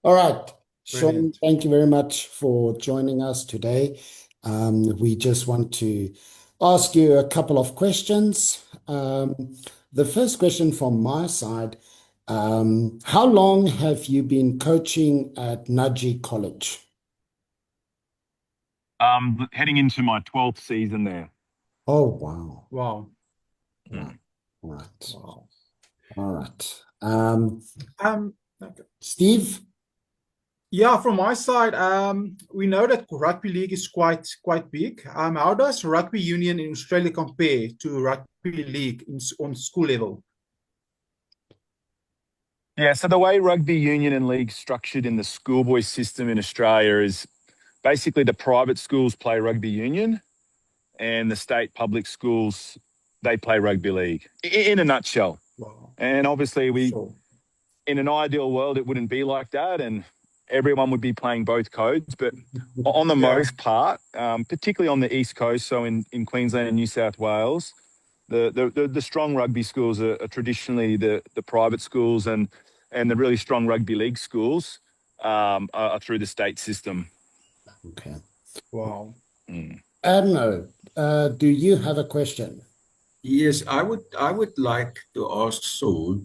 All right, Sean, Brilliant. thank you very much for joining us today. We just want to ask you a couple of questions. The first question from my side, how long have you been coaching at Nudgee College? Heading into my 12th season there. Oh, wow. Wow. Wow. Mm. Right. Wow. All right. Okay. Steve? Yeah, from my side, we know that rugby league is quite big. How does rugby union in Australia compare to rugby league on school level? Yeah, so the way rugby union and league structured in the schoolboy system in Australia is basically the private schools play rugby union and the state public schools, they play rugby league in a nutshell. Wow. And obviously Sure. in an ideal world, it wouldn't be like that. And everyone would be playing both codes. But on the Yeah. most part, particularly on the East Coast, so in Queensland and New South Wales, the strong rugby schools are traditionally the private schools and the really strong rugby league schools are through the state system. Okay. Wow. Mm. Adno, do you have a question? Yes, I would like to ask Saul,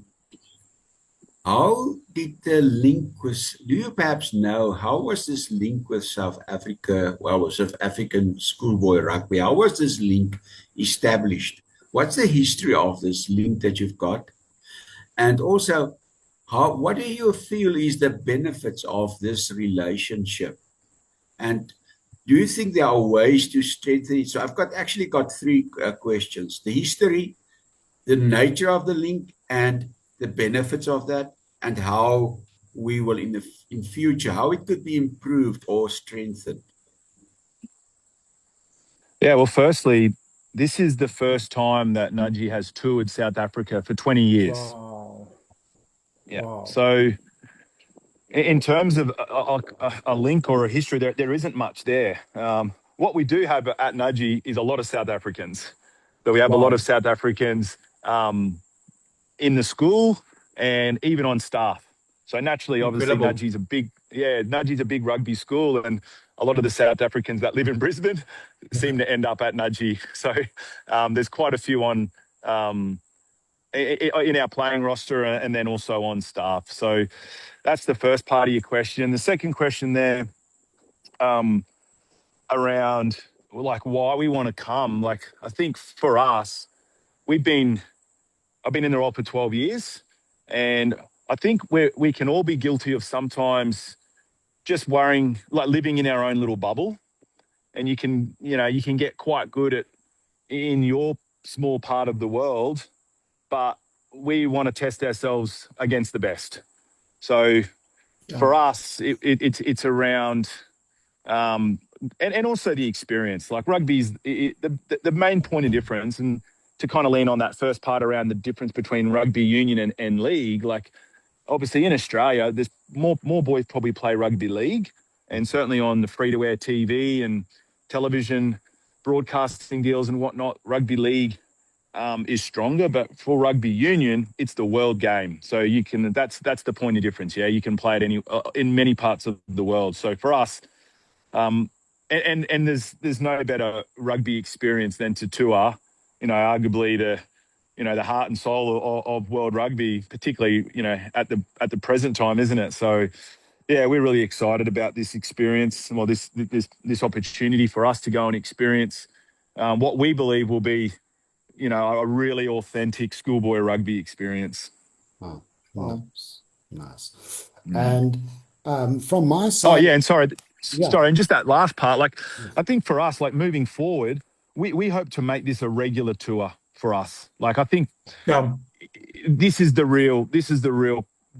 how did the link with, do you perhaps know how was this link with South Africa, well, South African schoolboy rugby? How was this link established? What's the history of this link that you've got? And also, what do you feel is the benefits of this relationship? And do you think there are ways to strengthen it? So I've actually got three questions: the history, the nature of the link, and the benefits of that, and how we will in future, how it could be improved or strengthened. Yeah, well, firstly, this is the first time that Nudgee has toured South Africa for 20 years. Wow. Yeah. Wow. So in terms of a link or a history, there isn't much there. What we do have at Nudgee is a lot of South Africans. So we have a lot of Wow. South Africans in the school and even on staff. So naturally, obviously, Incredible. Nudgee's a big rugby school, and a lot of the South Africans that live in Brisbane seem to end up at Nudgee. So there's quite a few on um, in our playing roster and then also on staff. So that's the first part of your question. The second question there um, around like why we want to come. Like I think for us, we've been I've been in the role for 12 years, and I think we can all be guilty of sometimes just worrying, like living in our own little bubble. And you can get quite good at in your small part of the world, but we want to test ourselves against the best. So Yeah. for us, it's around um, and also the experience. Like rugby's the main point of difference, and to kind of lean on that first part around the difference between rugby union and league. Like obviously in Australia, there's more boys probably play rugby league, and certainly on the free to air TV and television broadcasting deals and whatnot, rugby league is stronger. But for rugby union, it's the world game, so you can that's the point of difference. Yeah, you can play it in many parts of the world. So for us, um, and there's no better rugby experience than to tour, arguably the heart and soul of world rugby, particularly at the present time, isn't it? So yeah, we're really excited about this experience, well, this opportunity for us to go and experience what we believe will be, a really authentic schoolboy rugby experience. Oh, Wow. nice, nice. Mm. And from my Oh side, yeah, and yeah, sorry, and just that last part, like I think for us, like moving forward, we hope to make this a regular tour for us. Like I think Yeah. this is the real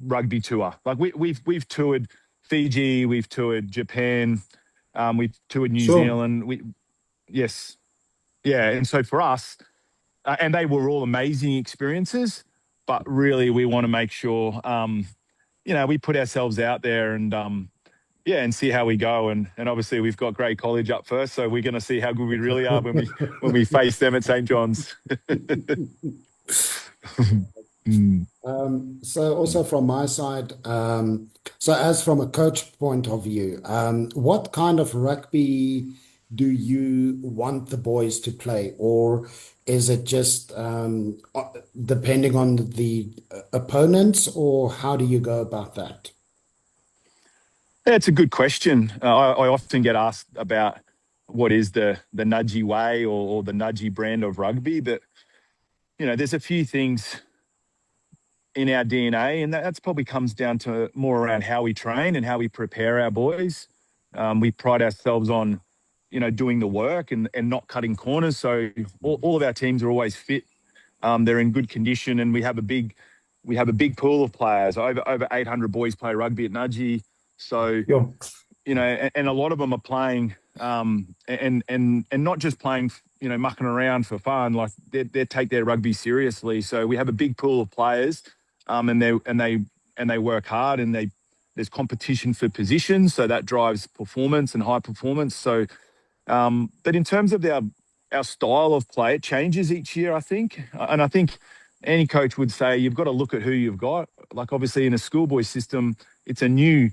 rugby tour. Like we've toured Fiji, we've toured Japan, we've toured New Sure. Zealand. Yes, yeah, and so for us, and they were all amazing experiences, but really we want to make sure we put ourselves out there and yeah, and see how we go. And obviously we've got Grey College up first, so we're going to see how good we really are when we face them at St John's. So also from my side, so as from a coach point of view, what kind of rugby do you want the boys to play, or is it just depending on the opponents, or how do you go about that? Yeah, it's a good question. I often get asked about what is the Nudgee way or the Nudgee brand of rugby, but there's a few things in our DNA, and that's probably comes down to more around how we train and how we prepare our boys. We pride ourselves on, doing the work and not cutting corners. So all of our teams are always fit. They're in good condition, and we have a big pool of players. Over 800 boys play rugby at Nudgee. So Yeah. and a lot of them are playing, and not just playing, mucking around for fun. Like they take their rugby seriously. So we have a big pool of players, and they work hard, and there's competition for positions, so that drives performance and high performance. So, but in terms of our style of play, it changes each year, I think, and I think any coach would say you've got to look at who you've got. Like obviously in a schoolboy system, it's a new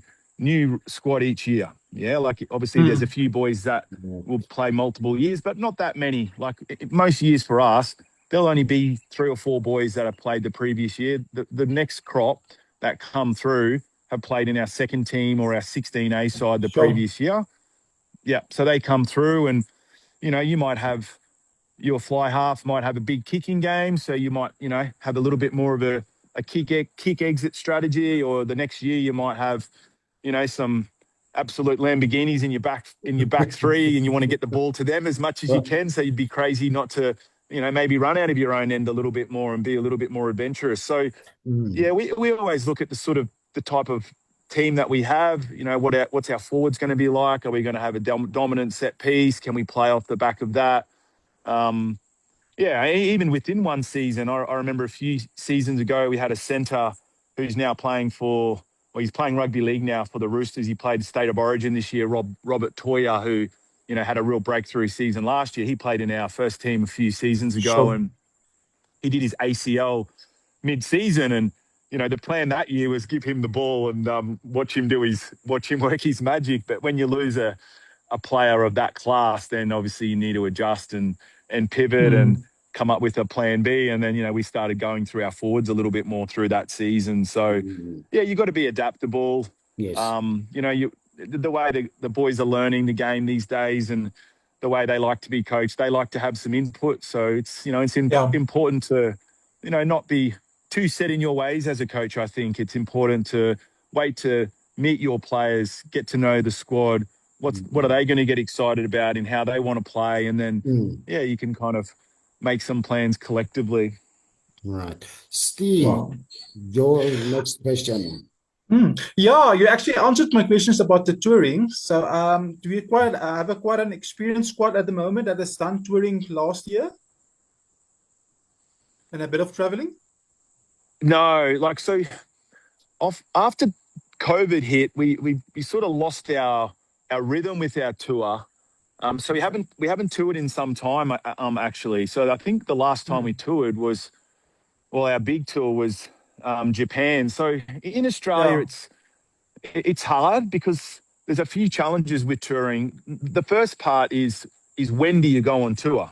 squad each year. Yeah, like obviously there's a few boys that will play multiple years, but not that many. Like most years for us, there'll only be 3 or 4 boys that have played the previous year. The next crop that come through have played in our second team or our 16A side the previous year. Yeah, so they come through, and you might have your fly half might have a big kicking game, so you might have a little bit more of a kick exit strategy, or the next year you might have some absolute Lamborghinis in your back three, and you want to get the ball to them as much as you can. So you'd be crazy not to maybe run out of your own end a little bit more and be a little bit more adventurous. So yeah, we always look at the type of team that we have. What's our forwards going to be like? Are we going to have a dominant set piece? Can we play off the back of that? Yeah, even within one season, I remember a few seasons ago, we had a centre who's now he's playing rugby league now for the Roosters. He played State of Origin this year, Robert Toya, who, had a real breakthrough season last year. He played in our first team a few seasons ago, and he did his ACL mid-season, and the plan that year was give him the ball and watch him work his magic. But when you lose a player of that class, then obviously you need to adjust and pivot and come up with a plan B. And then, we started going through our forwards a little bit more through that season. So, yeah, you got to be adaptable. Yes. The way the boys are learning the game these days and the way they like to be coached, they like to have some input. So it's important to, not be too set in your ways as a coach. I think it's important to wait to meet your players, get to know the squad. What are they going to get excited about and how they want to play? And then, you can kind of make some plans collectively. Right. Steve, your next question. Yeah, you actually answered my questions about the touring. So, do you have quite an experienced squad at the moment that has done touring last year and a bit of traveling? No, after COVID hit, we sort of lost our rhythm with our tour. So we haven't toured in some time, actually. So I think the last time we toured was, our big tour was Japan. So in Australia, it's hard because there's a few challenges with touring. The first part is when do you go on tour?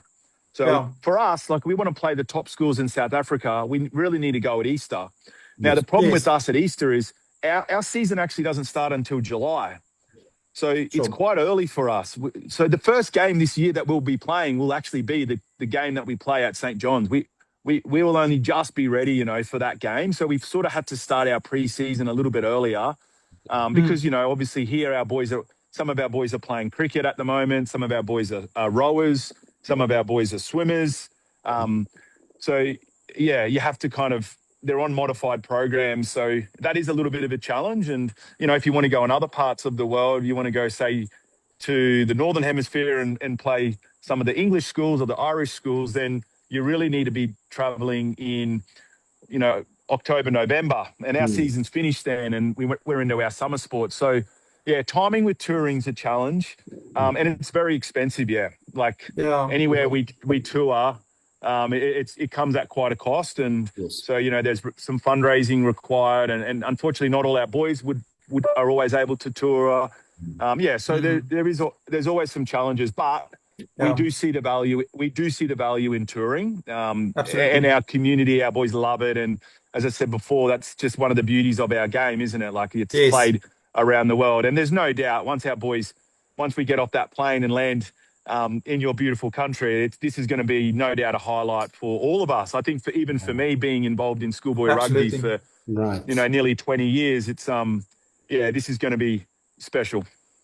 So for us, we want to play the top schools in South Africa. We really need to go at Easter. Now, the problem with us at Easter is our season actually doesn't start until July. So it's quite early for us. So the first game this year that we'll be playing will actually be the game that we play at St. John's. We will only just be ready, for that game. So we've sort of had to start our pre-season a little bit earlier because, obviously here some of our boys are playing cricket at the moment. Some of our boys are rowers. Some of our boys are swimmers. So, yeah, you have to they're on modified programs. So that is a little bit of a challenge. And, if you want to go in other parts of the world, you want to go, say, to the Northern Hemisphere and play some of the English schools or the Irish schools, then you really need to be traveling in, October, November. And our season's finished then and we're into our summer sports. So, yeah, timing with touring's a challenge. And it's very expensive, Anywhere we tour, it comes at quite a cost. And Yes. so, there's some fundraising required. And unfortunately, not all our boys are always able to tour. So there's always some challenges, but we do see the value. We do see the value in touring, Absolutely. and our community, our boys love it. And as I said before, that's just one of the beauties of our game, isn't it? Like it's played around the world, and there's no doubt once we get off that plane and land in your beautiful country, this is going to be no doubt a highlight for all of us. I think even for me, being involved in schoolboy rugby for nearly 20 years, it's this is going to be special.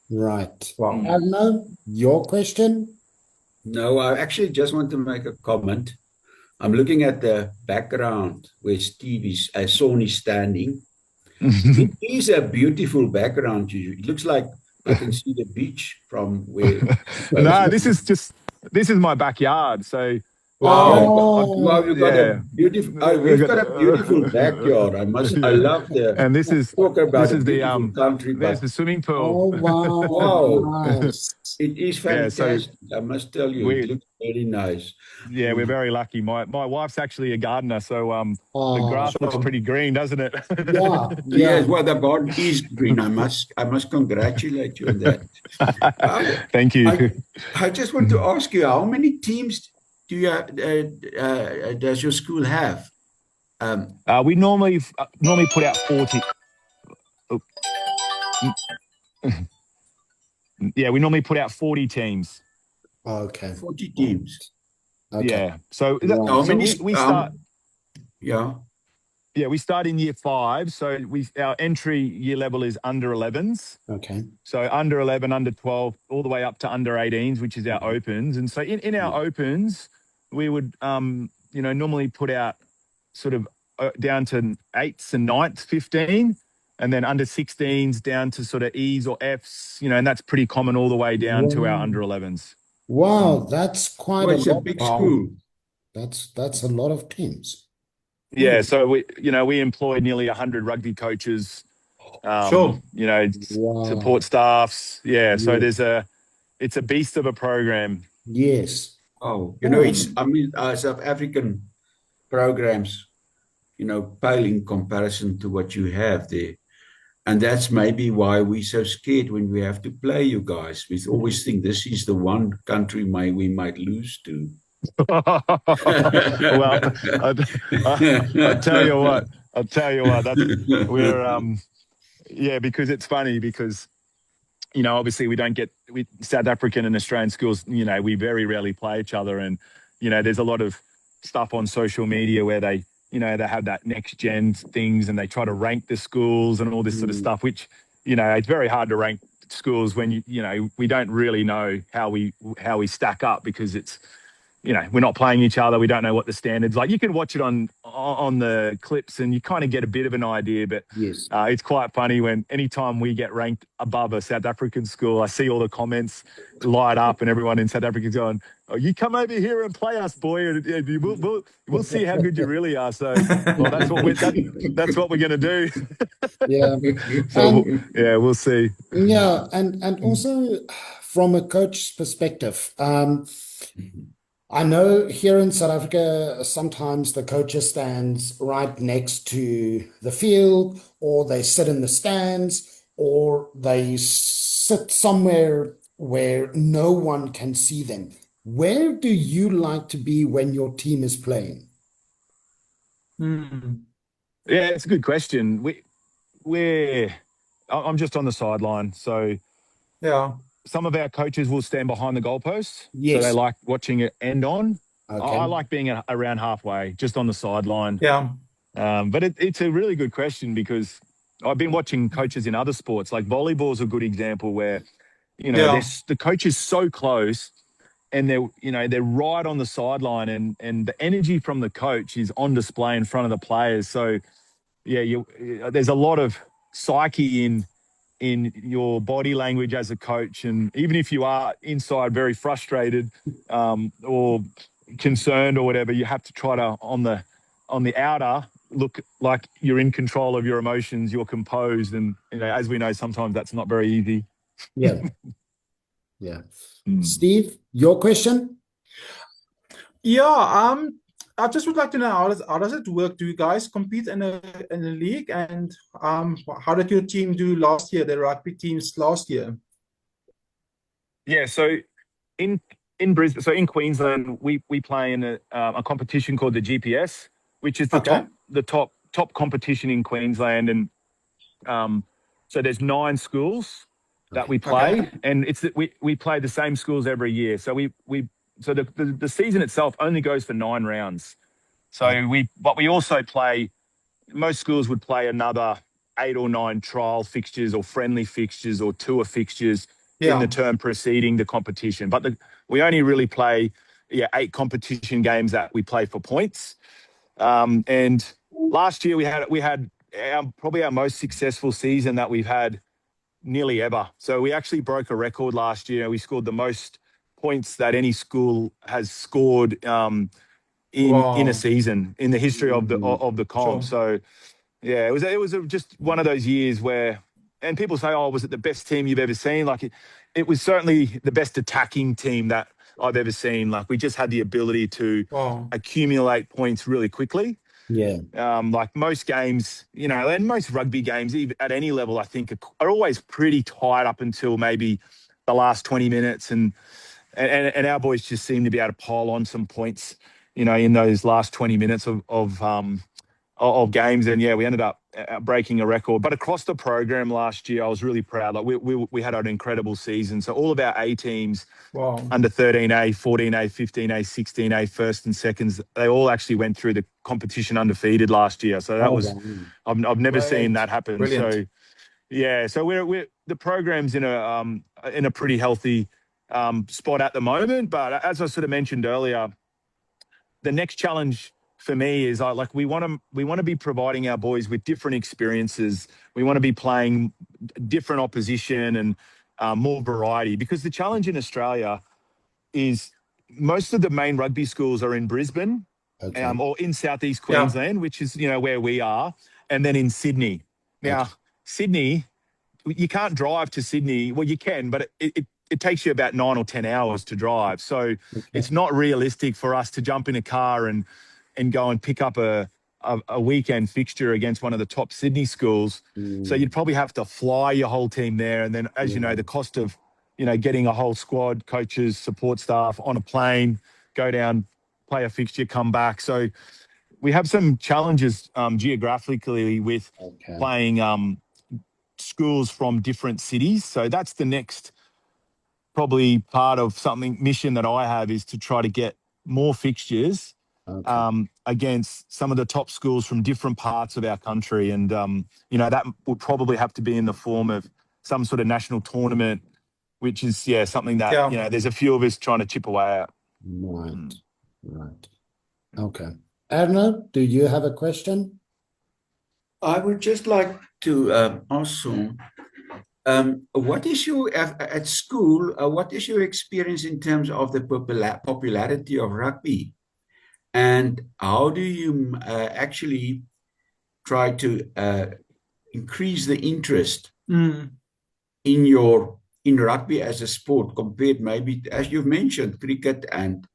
Right. Wow. Arno, your question? No, I actually just want to make a comment. I'm looking at the background where Son is standing. It is a beautiful background. It looks like I can see the beach from where. No, this is my backyard. So wow, you've got a beautiful. We've got a beautiful backyard. I love the. And this is the country. There's the swimming pool. Oh wow! Nice. It is fantastic. I must tell you, it looks very nice. Yeah, we're very lucky. My wife's actually a gardener, so the grass looks pretty green, doesn't it? Yes, well, the garden is green. I must congratulate you on that. Thank you. I just want to ask you, how many teams do you does your school have? We normally put out 40. Yeah, we normally put out 40 teams. Okay. 40 teams. Okay. Yeah. So, we start. We start in year 5. So our entry year level is under 11s. Okay. So under 11, under 12, all the way up to under 18s, which is our opens. And so in our opens, we would normally put out sort of down to 8s and 9th, 15. And then under 16s down to sort of E's or F's, and that's pretty common all the way down to our under 11s. Wow, that's quite it's a big school. That's a lot of teams. Yeah, so we employ nearly 100 rugby coaches, support staffs. Yeah, so it's a beast of a program. Yes. Oh, South African programs, pale in comparison to what you have there. And that's maybe why we're so scared when we have to play you guys. We always think this is the one country we might lose to. Well, I'll tell you what. Because it's funny because, obviously South African and Australian schools, we very rarely play each other. And, there's a lot of stuff on social media where they have that next gen things and they try to rank the schools and all this sort of stuff, which, it's very hard to rank schools when, we don't really know how we stack up because it's, we're not playing each other. We don't know what the standards like. You can watch it on the clips and you kind of get a bit of an idea, but it's quite funny when anytime we get ranked above a South African school, I see all the comments light up and everyone in South Africa is going, "Oh, you come over here and play us, boy, and we'll see how good you really are." So that's what we're going to do. Yeah. So we'll see. Yeah, and also from a coach's perspective, I know here in South Africa, sometimes the coacher stands right next to the field, or they sit in the stands, or they sit somewhere where no one can see them. Where do you like to be when your team is playing? Yeah, it's a good question. I'm just on the sideline, so some of our coaches will stand behind the goalposts. Yes. So they like watching it end on. Okay. I like being around halfway, just on the sideline. Yeah. But it's a really good question because I've been watching coaches in other sports. Like volleyball is a good example where, the coach is so close and they're right on the sideline and the energy from the coach is on display in front of the players. So, there's a lot of psyche in your body language as a coach. And even if you are inside very frustrated or concerned or whatever, you have to try to, on the outer, look like you're in control of your emotions, you're composed. And, as we know, sometimes that's not very easy. Yeah. Yeah. Steve, your question? Yeah, I just would like to know how does it work? Do you guys compete in a league? And how did your team do last year, the rugby teams last year? Yeah, so in in Brisbane, so in Queensland, we play in a competition called the GPS, which is Okay. the top competition in Queensland, and um, so there's 9 schools that Okay. we Okay. play, and it's that we play the same schools every year. So we so the season itself only goes for 9 rounds. Uh, So we also play. Most schools would play another 8 or 9 trial fixtures or friendly fixtures or tour fixtures in the Yeah. term preceding the competition. But we only really play 8 competition games that we play for points. And last year we had probably our most successful season that we've had nearly ever. So we actually broke a record last year. We scored the most points that any school has scored in a Wow. season in the history of the mm, of the comp. Sure. So yeah, it was just one of those years where, and people say, "Oh, was it the best team you've ever seen?" Like it was certainly the best attacking team that I've ever seen. Like we just had the ability to Wow. accumulate points really quickly. yeah. Like most games, and most rugby games, even at any level, I think are always pretty tight up until maybe the last 20 minutes, and our boys just seem to be able to pile on some points, in those last 20 minutes of games. And yeah, we ended up breaking a record. But across the program last year, I was really proud. Like we had an incredible season. So all of our A teams, Wow. under 13A, 14A, 15A, 16A, first and seconds, they all actually went through the competition undefeated last year. So that Oh, was, wow. I've never seen Great. that happen. Brilliant. So yeah, so we're the program's in a pretty healthy spot at the moment. But as I sort of mentioned earlier, the next challenge for me is like we want to be providing our boys with different experiences. We want to be playing different opposition and more variety, because the challenge in Australia is most of the main rugby schools are in Brisbane, Okay. or in southeast Yeah. Queensland, which is where we are, and then in Sydney. Okay. Now, Sydney, you can't drive to Sydney. Well, you can, but it takes you about 9 or 10 hours to drive. So Okay. it's not realistic for us to jump in a car and go and pick up a weekend fixture against one of the top Sydney schools. So Mm, you'd probably have to fly your whole team there. And then, as you yeah. know, the cost of, getting a whole squad, coaches, support staff on a plane, go down, play a fixture, come back. So we have some challenges geographically with Okay. playing schools from different cities. So that's the next probably part of something mission that I have, is to try to get more fixtures Okay. against some of the top schools from different parts of our country. And, that would probably have to be in the form of some sort of national tournament, which is, yeah, something that, Yeah. there's a few of us trying to chip away at. Right. Right. Okay. Erno, do you have a question? I would just like to ask Saul, what is your at school? What is your experience in terms of the popularity of rugby, and how do you actually try to increase the interest Mm. in rugby as a sport compared, maybe as you've mentioned, cricket and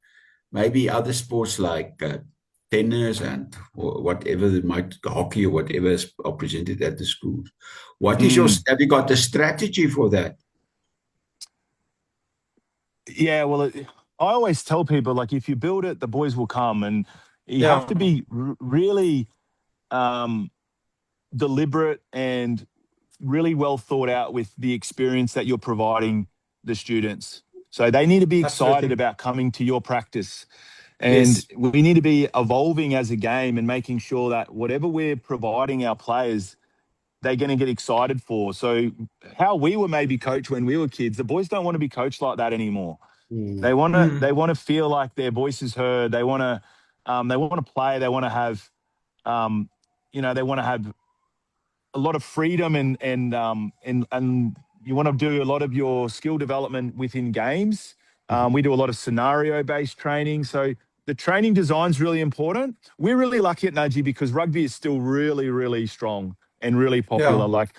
maybe other sports like tennis and or whatever they might, hockey or whatever are presented at the schools. What is your, Mm. have you got a strategy for that? Yeah, well, I always tell people, like, if you build it, the boys will come, and you have Yeah. to be really um, deliberate and really well thought out with the experience that you're providing the students. So they need to be excited Absolutely. about coming to your practice. And Yes. we need to be evolving as a game and making sure that whatever we're providing our players, they're going to get excited for. So how we were maybe coached when we were kids, the boys don't want to be coached like that anymore. They Mm, want to Mm. they want to feel like their voice is heard. They want to play. They want to have they want to have a lot of freedom, and you want to do a lot of your skill development within games. mhm. We do a lot of scenario based training. So the training design is really important. We're really lucky at Nudgee because rugby is still really, really strong and really popular. Yeah. Like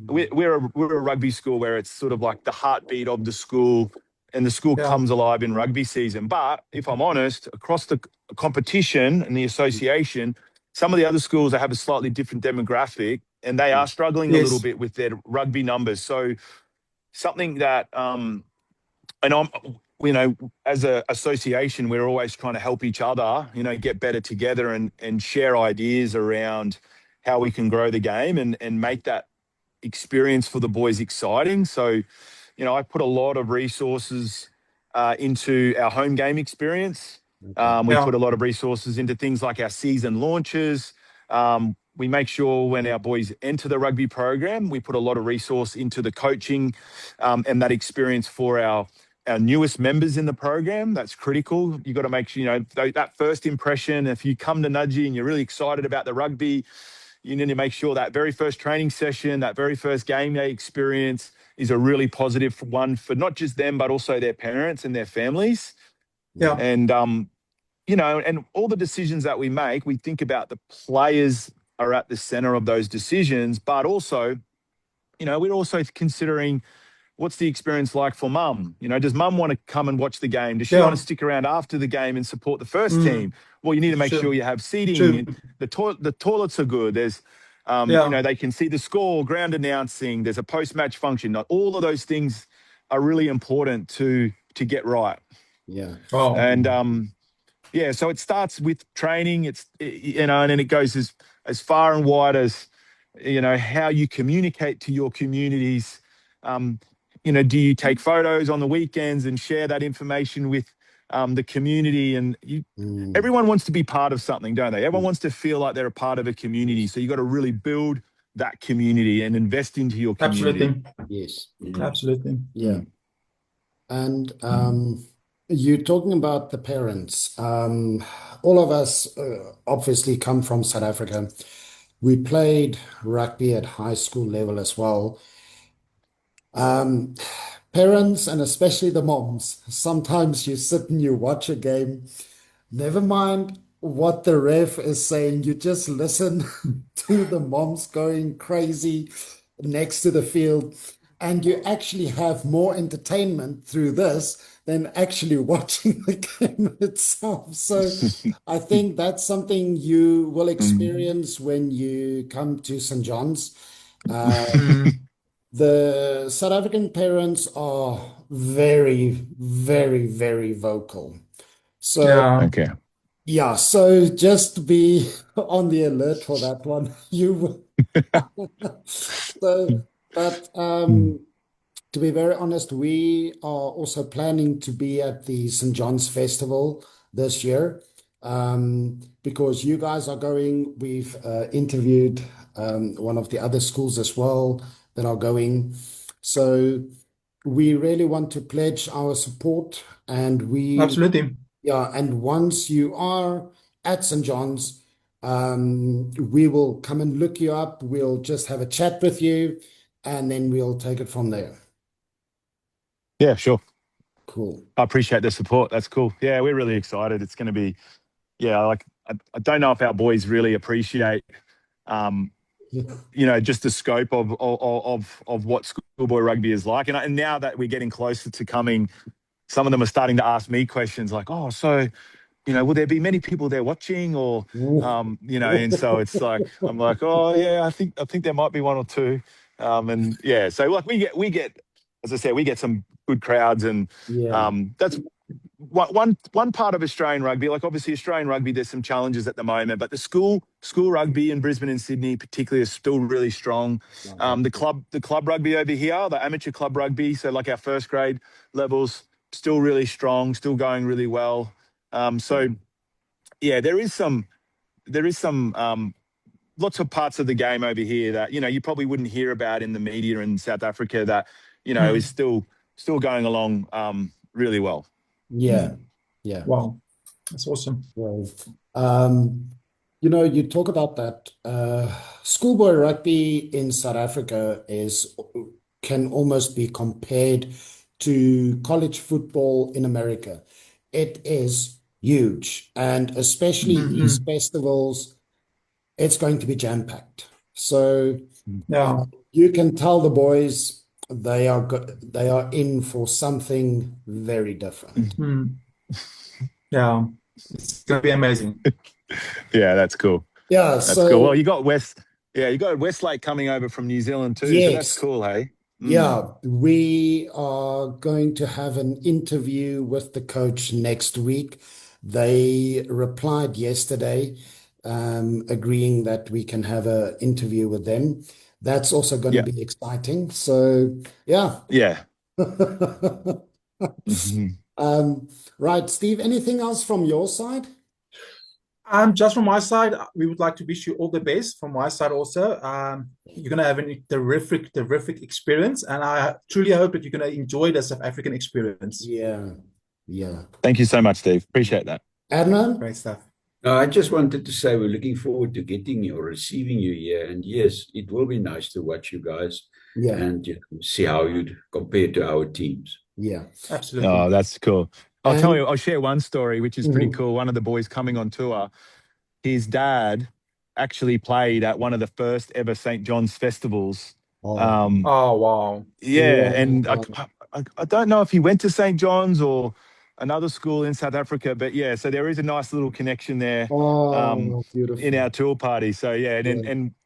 we're a rugby school where it's sort of like the heartbeat of the school. and the school Yeah. comes alive in rugby season. But if I'm honest, across the competition and the association, some of the other schools have a slightly different demographic, and they are struggling a little Yes. bit with their rugby numbers. So something that, and I'm, as an association, we're always trying to help each other, get better together and share ideas around how we can grow the game and make that experience for the boys exciting. So, I put a lot of resources into our home game experience. We Yeah. put a lot of resources into things like our season launches. We make sure when our boys enter the rugby program, we put a lot of resource into the coaching and that experience for our newest members in the program. That's critical. You got to make sure, that first impression, if you come to Nudgee and you're really excited about the rugby, you need to make sure that very first training session, that very first game day experience is a really positive one for not just them, but also their parents and their families. Yeah. And, and all the decisions that we make, we think about the players are at the center of those decisions, but also, we're also considering what's the experience like for mum? Does mum want to come and watch the game? Does she want to stick around after the game and support the first team? Well, you need to make sure you have seating. True. The toilets are good. There's, they can see the score, ground announcing. There's a post-match function. All of those things are really important to get right. Yeah. Wow. And so it starts with training. It's and then it goes as far and wide as how you communicate to your communities. Do you take photos on the weekends and share that information with the community? And everyone wants to be part of something, don't they? Everyone wants to feel like they're a part of a community. So you got to really build that community and invest into your community. Absolutely. Yes. Absolutely. Yeah. And you're talking about the parents. All of us obviously come from South Africa. We played rugby at high school level as well. Parents, and especially the moms, sometimes you sit and you watch a game, never mind what the ref is saying, you just listen to the moms going crazy next to the field, and you actually have more entertainment through this than actually watching the game itself. So I think that's something you will experience when you come to St. John's. The South African parents are very, very, very vocal. So, Yeah. Okay. yeah, so just be on the alert for that one. You so, but to be very honest, we are also planning to be at the St. John's Festival this year because you guys are going. We've interviewed one of the other schools as well that are going. So we really want to pledge our support, and Absolutely. and once you are at St. John's, we will come and look you up. We'll just have a chat with you, and then we'll take it from there. Yeah, sure. Cool. I appreciate the support. That's cool. Yeah, we're really excited. It's going to be, I don't know if our boys really appreciate, just the scope of what schoolboy rugby is like. And now that we're getting closer to coming, some of them are starting to ask me questions like, oh, so, will there be many people there watching or, and so it's like, I'm like, oh yeah, I think there might be one or two. So like we get, as I said, we get some good crowds and Yeah. that's one part of Australian rugby. Like obviously Australian rugby, there's some challenges at the moment, but the school rugby in Brisbane and Sydney particularly is still really strong. The club rugby over here, the amateur club rugby, so like our first grade levels, still really strong, still going really well. There is some lots of parts of the game over here that you probably wouldn't hear about in the media in South Africa that is still going along really well. Yeah. Yeah. Wow. That's awesome. Well, you talk about that. Schoolboy rugby in South Africa can almost be compared to college football in America. It is huge, and especially these festivals, it's going to be jam-packed. So Yeah. you can tell the boys they are in for something very different. Mm. Yeah, it's gonna be amazing. Yeah, that's cool. Yeah, That's cool. Well, so you got Westlake coming over from New Zealand too, so that's yes. cool, hey? Yeah, we are going to have an interview with the coach next week. They replied yesterday, agreeing that we can have an interview with them. That's also going to Yeah, be exciting. So, yeah. yeah. Mhm. Right, Steve, anything else from your side? Just from my side, we would like to wish you all the best. From my side also, you're gonna have a terrific experience, and I truly hope that you're gonna enjoy the South African experience. Yeah, yeah. Thank you so much, Steve. Appreciate that. Adnan? Great stuff. I just wanted to say we're looking forward to getting you or receiving you here. And yes, it will be nice to watch you guys Yeah, and see how you'd compare to our teams. yeah. Absolutely. Oh, that's cool. And I'll share one story, which is pretty mhm. cool. One of the boys coming on tour, his dad actually played at one of the first ever St. John's festivals. Oh, Um, Oh, wow. yeah, and wow. I don't know if he went to St. John's or another school in South Africa, but yeah, so there is a nice little connection there Oh, in beautiful. our tour party. So yeah, Yeah.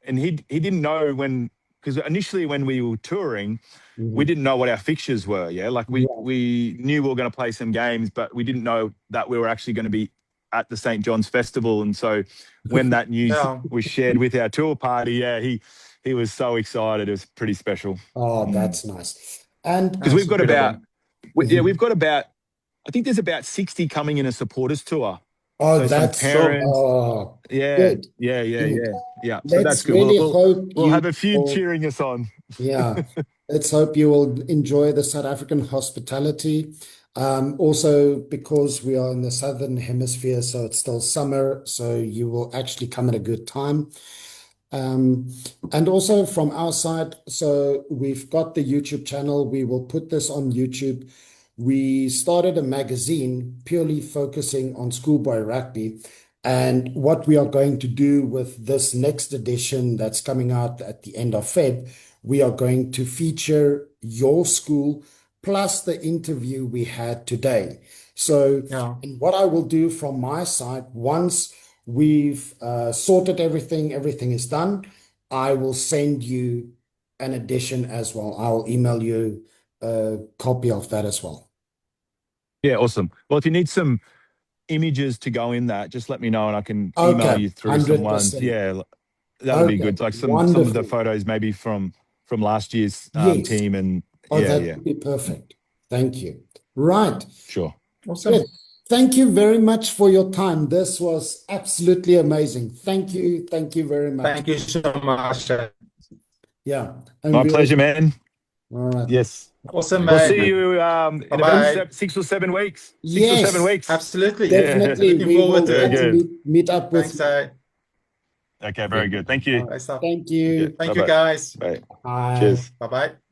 and he didn't know when, because initially when we were touring, we Mhm. didn't know what our fixtures were. Yeah, like Yeah. we knew we were going to play some games, but we didn't know that we were actually going to be at the St. John's Festival. And so when that news Yeah. was shared with our tour party, yeah, he was so excited. It was pretty special. Oh, that's nice. And Because That's incredible. we've mhm. got about, I think there's about 60 coming in a supporters tour. Oh, So some that's Sure. parents, yeah, good. yeah, yeah, Good. yeah, yeah. So that's Let's good. really hope We'll you have a few will, cheering us on. yeah, let's hope you will enjoy the South African hospitality. Also, because we are in the Southern Hemisphere, so it's still summer, so you will actually come at a good time. Um, and also from our side, so we've got the YouTube channel. We will put this on YouTube. We started a magazine purely focusing on schoolboy rugby. And what we are going to do with this next edition that's coming out at the end of Feb, we are going to feature your school plus the interview we had today. So, Yeah. and what I will do from my side, once we've sorted everything, everything is done, I will send you an edition as well. I'll email you a copy of that as well. Yeah, awesome. Well, if you need some images to go in that, just let me know and I can email Okay, you through some ones. 100%. Yeah, that'll be Okay, good. Like some of the wonderful. photos maybe from last year's Yes. team and Oh, yeah, that yeah, would be perfect. Thank you. Right. sure. Good. Awesome. Thank you very much for your time. This was absolutely amazing. Thank you. Thank you very much. Thank you so much. Yeah. And My we'll, pleasure, man. all right. Yes. Awesome, We'll Thanks, mate. see man. you in about Bye-bye. 6 or 7 weeks. 6 or 7 Yes, weeks. Absolutely. Yeah. definitely. Looking We forward will to Very get it. to good. meet up with Thanks, you. Okay, Yeah. very good. Thank you. Great stuff. Thank Okay, you. Thank you, bye-bye. guys. Bye. Bye. Cheers. Bye-bye.